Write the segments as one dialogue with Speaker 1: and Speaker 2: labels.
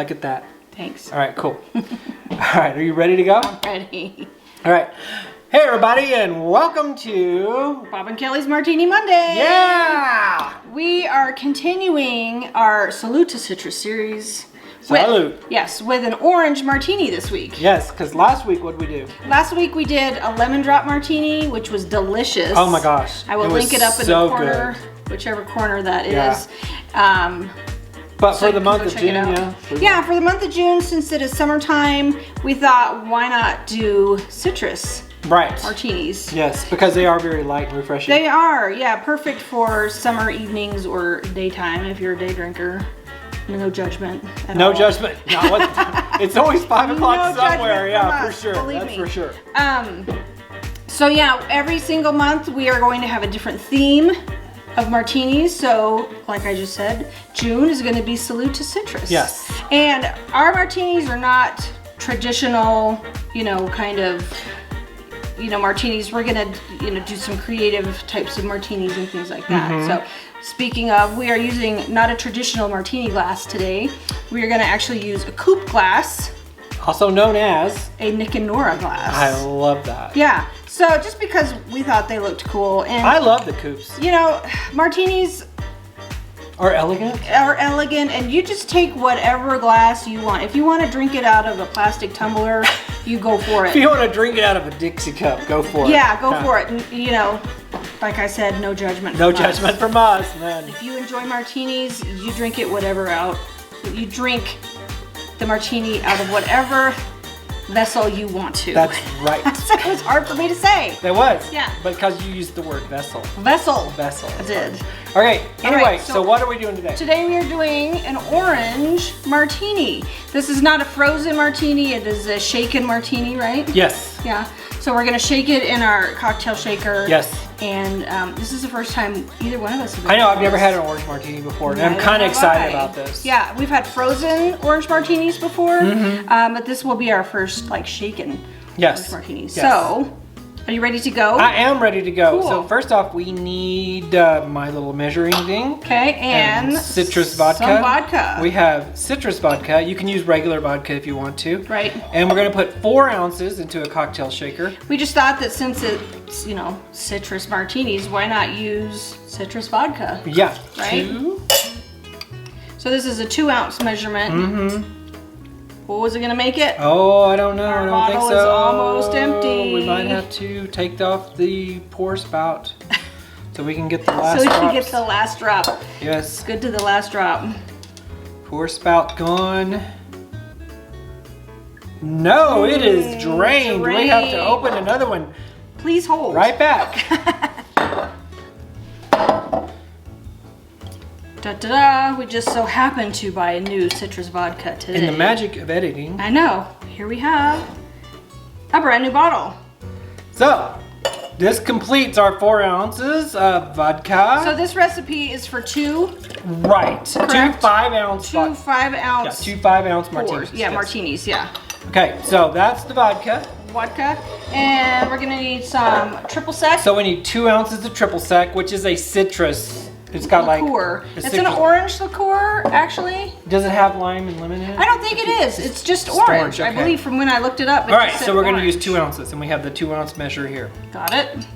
Speaker 1: Look at that.
Speaker 2: Thanks.
Speaker 1: All right, cool. All right, are you ready to go?
Speaker 2: I'm ready.
Speaker 1: All right. Hey, everybody, and welcome to
Speaker 2: Bob and Kelly's Martini Monday.
Speaker 1: Yeah!
Speaker 2: We are continuing our Salute to Citrus series.
Speaker 1: Salute.
Speaker 2: With an orange martini this week.
Speaker 1: Yes, because last week, what did we do?
Speaker 2: Last week we did a lemon drop martini, which was delicious.
Speaker 1: Oh my gosh.
Speaker 2: I will link it up in the corner, whichever corner that is.
Speaker 1: But
Speaker 2: so
Speaker 1: for the month of June,
Speaker 2: yeah, for the month of June, since it is summertime, we thought, why not do citrus martinis?
Speaker 1: Yes, because they are very light and refreshing.
Speaker 2: They are, yeah, perfect for summer evenings or daytime if you're a day drinker. No judgment at all.
Speaker 1: No judgment. No, it's always 5 o'clock somewhere. Yeah, for sure.
Speaker 2: Believe
Speaker 1: That's
Speaker 2: me.
Speaker 1: for sure.
Speaker 2: So yeah, every single month we are going to have a different theme of martinis. So, like I just said, June is going to be Salute to Citrus.
Speaker 1: Yes.
Speaker 2: And our martinis are not traditional, martinis. We're going to, do some creative types of martinis and things like that. So, speaking of, we are using not a traditional martini glass today. We are going to actually use a coupe glass.
Speaker 1: Also known as
Speaker 2: a Nick and Nora glass.
Speaker 1: I love that.
Speaker 2: Yeah. So just because we thought they looked cool, and
Speaker 1: I love the coupes.
Speaker 2: Martinis
Speaker 1: are elegant.
Speaker 2: And you just take whatever glass you want. If you want to drink it out of a plastic tumbler, you go for it.
Speaker 1: If you want to drink it out of a Dixie cup, go for it.
Speaker 2: Yeah, go for it. And, like I said, no judgment.
Speaker 1: No judgment from us, man.
Speaker 2: If you enjoy martinis, you drink it you drink the martini out of whatever vessel you want to.
Speaker 1: That's right.
Speaker 2: That was hard for me to say.
Speaker 1: That was.
Speaker 2: Yeah.
Speaker 1: Because you used the word vessel.
Speaker 2: Vessel.
Speaker 1: I
Speaker 2: did.
Speaker 1: Okay, anyway,
Speaker 2: All right,
Speaker 1: so what are we doing today?
Speaker 2: Today we are doing an orange martini. This is not a frozen martini, it is a shaken martini, right?
Speaker 1: Yes.
Speaker 2: Yeah. So we're gonna shake it in our cocktail shaker.
Speaker 1: Yes.
Speaker 2: And this is the first time either one of us have
Speaker 1: I know, I've never had an orange martini before, and I'm kind of excited about this.
Speaker 2: Yeah, we've had frozen orange martinis before, but this will be our first shaken orange martini.
Speaker 1: Yes.
Speaker 2: So, are you ready to go?
Speaker 1: I am ready to go.
Speaker 2: Cool.
Speaker 1: So first off, we need my little measuring thing.
Speaker 2: Okay, and
Speaker 1: citrus vodka.
Speaker 2: Some vodka.
Speaker 1: We have citrus vodka. You can use regular vodka if you want to.
Speaker 2: Right.
Speaker 1: And we're gonna put 4 ounces into a cocktail shaker.
Speaker 2: We just thought that since it's, citrus martinis, why not use citrus vodka?
Speaker 1: Yeah.
Speaker 2: Right?
Speaker 1: 2.
Speaker 2: So this is a 2-ounce measurement. What was it gonna make it?
Speaker 1: Oh, I don't know. I don't think so.
Speaker 2: Our bottle is almost empty.
Speaker 1: We might have to take off the pour spout so we can get the last
Speaker 2: so we
Speaker 1: drops.
Speaker 2: can get the last drop.
Speaker 1: Yes.
Speaker 2: Good to the last drop.
Speaker 1: Pour spout gone. No, it is drained. We have to open another one.
Speaker 2: Please hold.
Speaker 1: Right back.
Speaker 2: Da-da-da, we just so happened to buy a new citrus vodka today.
Speaker 1: And the magic of editing.
Speaker 2: I know. Here we have a brand new bottle.
Speaker 1: So, this completes our 4 ounces of vodka.
Speaker 2: So this recipe is for 2.
Speaker 1: Right.
Speaker 2: Correct?
Speaker 1: 2 5-ounce.
Speaker 2: 2 5-ounce.
Speaker 1: Yeah, 2 5-ounce martinis.
Speaker 2: Yeah, martinis, yeah.
Speaker 1: Okay, so that's the vodka.
Speaker 2: And we're gonna need some triple sec.
Speaker 1: So we need 2 ounces of triple sec, which is a citrus. It's got
Speaker 2: liqueur. It's an orange liqueur, actually.
Speaker 1: Does it have lime and lemon in it?
Speaker 2: I don't think it is. It's just orange.
Speaker 1: Okay.
Speaker 2: I believe from when I looked it up.
Speaker 1: All right, so we're going to use 2 ounces, and we have the 2-ounce measure here.
Speaker 2: Got it.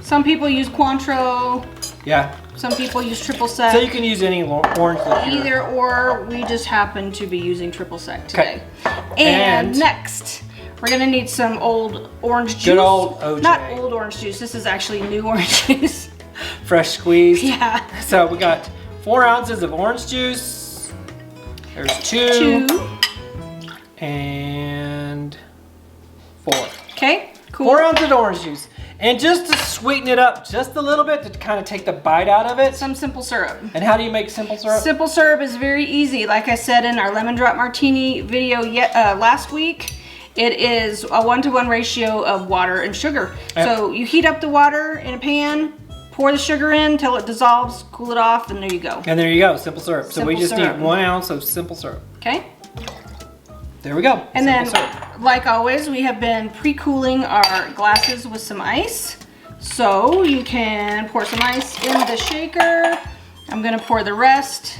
Speaker 2: Some people use Cointreau.
Speaker 1: Yeah.
Speaker 2: Some people use triple sec.
Speaker 1: So you can use any orange liqueur.
Speaker 2: Either or. We just happen to be using triple sec today.
Speaker 1: Okay.
Speaker 2: And next, we're going to need some old orange juice.
Speaker 1: Good old OJ.
Speaker 2: Not old orange juice. This is actually new orange juice.
Speaker 1: Fresh squeezed.
Speaker 2: Yeah.
Speaker 1: So we got 4 ounces of orange juice. There's 2. And 4.
Speaker 2: Okay, cool.
Speaker 1: 4 ounces of orange juice. And just to sweeten it up just a little bit, to kind of take the bite out of it.
Speaker 2: Some simple syrup.
Speaker 1: And how do you make simple syrup?
Speaker 2: Simple syrup is very easy. Like I said in our lemon drop martini video last week, it is a 1-to-1 ratio of water and sugar.
Speaker 1: Yep.
Speaker 2: So you heat up the water in a pan, pour the sugar in till it dissolves, cool it off, and there you go.
Speaker 1: And there you go, simple syrup. So we just
Speaker 2: syrup.
Speaker 1: need 1 ounce of simple syrup.
Speaker 2: Okay.
Speaker 1: There we go.
Speaker 2: And
Speaker 1: simple
Speaker 2: then,
Speaker 1: syrup.
Speaker 2: like always, we have been pre-cooling our glasses with some ice. So you can pour some ice in the shaker. I'm gonna pour the rest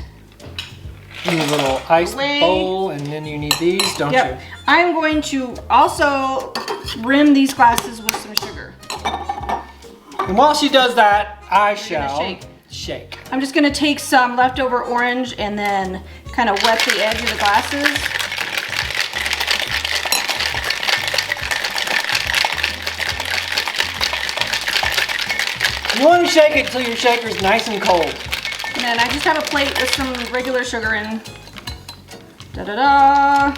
Speaker 1: You need a little ice
Speaker 2: away.
Speaker 1: bowl, and then you need these, don't
Speaker 2: Yep.
Speaker 1: you?
Speaker 2: I'm going to also rim these glasses with some sugar.
Speaker 1: And while she does that, I shall
Speaker 2: shake. I'm just gonna take some leftover orange and then kind of wet the edge of the glasses.
Speaker 1: You want to shake it until your shaker's nice and cold.
Speaker 2: And then I just have a plate with some regular sugar in. Da-da-da.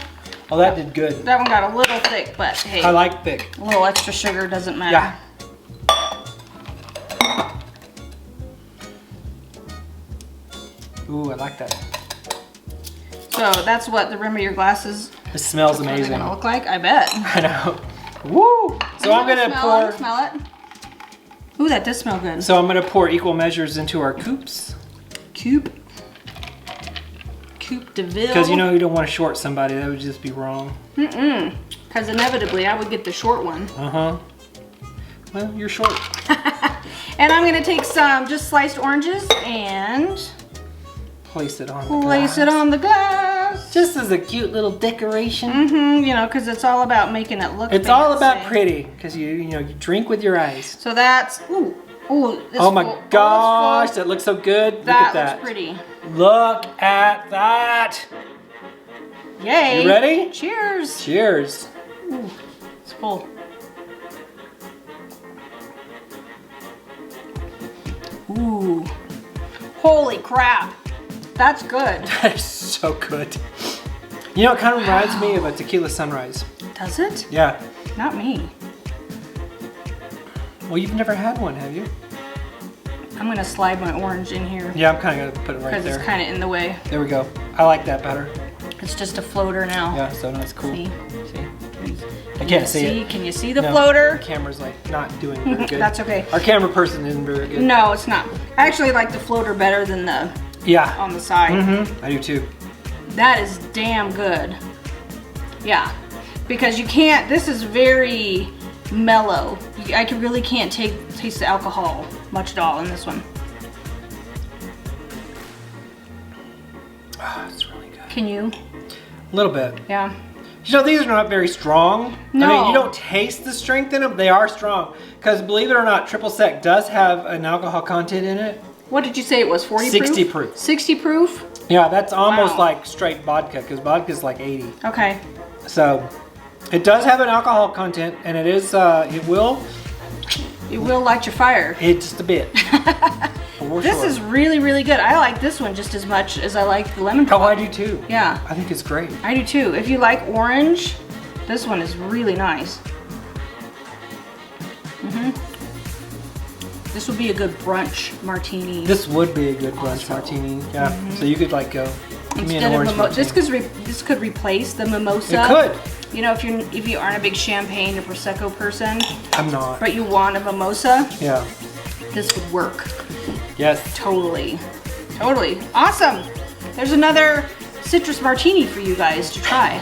Speaker 1: Oh, that did good.
Speaker 2: That one got a little thick, but hey.
Speaker 1: I like thick.
Speaker 2: A little extra sugar doesn't matter.
Speaker 1: Yeah. Ooh, I like that.
Speaker 2: So that's what the rim of your glasses
Speaker 1: It smells
Speaker 2: is
Speaker 1: amazing.
Speaker 2: gonna look like, I bet.
Speaker 1: I know. Woo! So I'm gonna pour.
Speaker 2: Smell it. Ooh, that does smell good.
Speaker 1: So I'm gonna pour equal measures into our coupes.
Speaker 2: Coupe de Ville.
Speaker 1: Because you know you don't want to short somebody. That would just be wrong.
Speaker 2: Because inevitably I would get the short one.
Speaker 1: Uh-huh. Well, you're short.
Speaker 2: And I'm gonna take some just sliced oranges and
Speaker 1: Place it on
Speaker 2: the glass.
Speaker 1: Just as a cute little decoration.
Speaker 2: You know, because it's all about making it look
Speaker 1: It's all about
Speaker 2: fancy.
Speaker 1: pretty. Because you drink with your eyes.
Speaker 2: So that's, ooh, this
Speaker 1: Oh my
Speaker 2: full-
Speaker 1: gosh,
Speaker 2: this full.
Speaker 1: that looks so good. Look
Speaker 2: That
Speaker 1: at that.
Speaker 2: looks pretty.
Speaker 1: Look at that.
Speaker 2: Yay.
Speaker 1: You ready?
Speaker 2: Cheers.
Speaker 1: Cheers.
Speaker 2: Ooh, it's full. Ooh. Holy crap. That's good.
Speaker 1: That is so good. You know, it kind of reminds me of a tequila sunrise.
Speaker 2: Does it?
Speaker 1: Yeah.
Speaker 2: Not me.
Speaker 1: Well, you've never had one, have you?
Speaker 2: I'm gonna slide my orange in here
Speaker 1: Yeah, I'm kind of gonna put it right
Speaker 2: because
Speaker 1: there.
Speaker 2: it's kind of in the way.
Speaker 1: There we go. I like that better.
Speaker 2: It's just a floater now.
Speaker 1: Yeah, so that's cool.
Speaker 2: See?
Speaker 1: I can't see it.
Speaker 2: Can you see the
Speaker 1: No,
Speaker 2: floater?
Speaker 1: The camera's like not doing very good.
Speaker 2: That's okay.
Speaker 1: Our camera person isn't very good.
Speaker 2: No, it's not. I actually like the floater better than the
Speaker 1: Yeah.
Speaker 2: on the side.
Speaker 1: I do too.
Speaker 2: That is damn good. Yeah, because you can't. This is very mellow. I really can't taste the alcohol much at all in this one.
Speaker 1: Oh, it's really good.
Speaker 2: Can you?
Speaker 1: A little bit.
Speaker 2: Yeah.
Speaker 1: You know, these are not very strong.
Speaker 2: No.
Speaker 1: I mean, you don't taste the strength in them. They are strong. Because believe it or not, triple sec does have an alcohol content in it.
Speaker 2: What did you say it was? 40
Speaker 1: 60
Speaker 2: proof?
Speaker 1: proof.
Speaker 2: 60 proof?
Speaker 1: Yeah, that's almost
Speaker 2: Wow.
Speaker 1: like straight vodka, because vodka's like 80.
Speaker 2: Okay.
Speaker 1: So, it does have an alcohol content, and it is, it will
Speaker 2: light your fire.
Speaker 1: just a bit. For
Speaker 2: This
Speaker 1: sure.
Speaker 2: is really, really good. I like this one just as much as I like the lemon
Speaker 1: Oh,
Speaker 2: pop.
Speaker 1: I do too.
Speaker 2: Yeah,
Speaker 1: I think it's great.
Speaker 2: I do too. If you like orange, this one is really nice. This would be a good brunch martini.
Speaker 1: This would be a good brunch martini. Yeah. So you could like go. Give me an
Speaker 2: Instead of
Speaker 1: orange martini.
Speaker 2: this could replace the mimosa.
Speaker 1: It could.
Speaker 2: You know, if you aren't a big champagne or prosecco person,
Speaker 1: I'm not.
Speaker 2: but you want a mimosa,
Speaker 1: Yeah.
Speaker 2: this would work.
Speaker 1: Yes.
Speaker 2: Totally. Totally. Awesome. There's another citrus martini for you guys to try.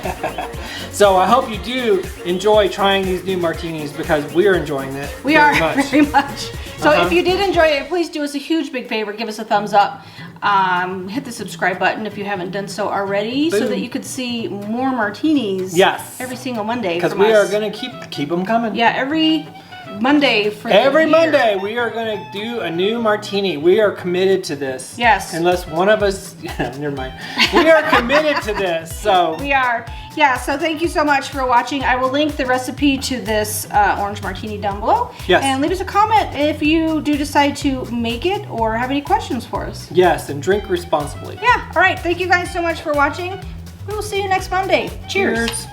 Speaker 1: So I hope you do enjoy trying these new martinis because we're enjoying it.
Speaker 2: We
Speaker 1: very
Speaker 2: are
Speaker 1: much.
Speaker 2: very much. So if you did enjoy it, please do us a huge big favor. Give us a thumbs up. Hit the subscribe button if you haven't done so already, so
Speaker 1: Boom.
Speaker 2: that you could see more martinis.
Speaker 1: Yes.
Speaker 2: Every single Monday.
Speaker 1: Because
Speaker 2: from
Speaker 1: we
Speaker 2: us.
Speaker 1: are gonna keep them coming.
Speaker 2: Yeah, every Monday for
Speaker 1: Every
Speaker 2: the year.
Speaker 1: Monday we are gonna do a new martini. We are committed to this.
Speaker 2: Yes.
Speaker 1: Unless one of us, never mind. We are committed to this. So
Speaker 2: We are. Yeah, so thank you so much for watching. I will link the recipe to this orange martini down below.
Speaker 1: Yes.
Speaker 2: And leave us a comment if you do decide to make it or have any questions for us.
Speaker 1: yes, and drink responsibly.
Speaker 2: Yeah, all right. Thank you guys so much for watching. We will see you next Monday. Cheers.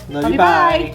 Speaker 1: Love you.
Speaker 2: Bye.
Speaker 1: Bye.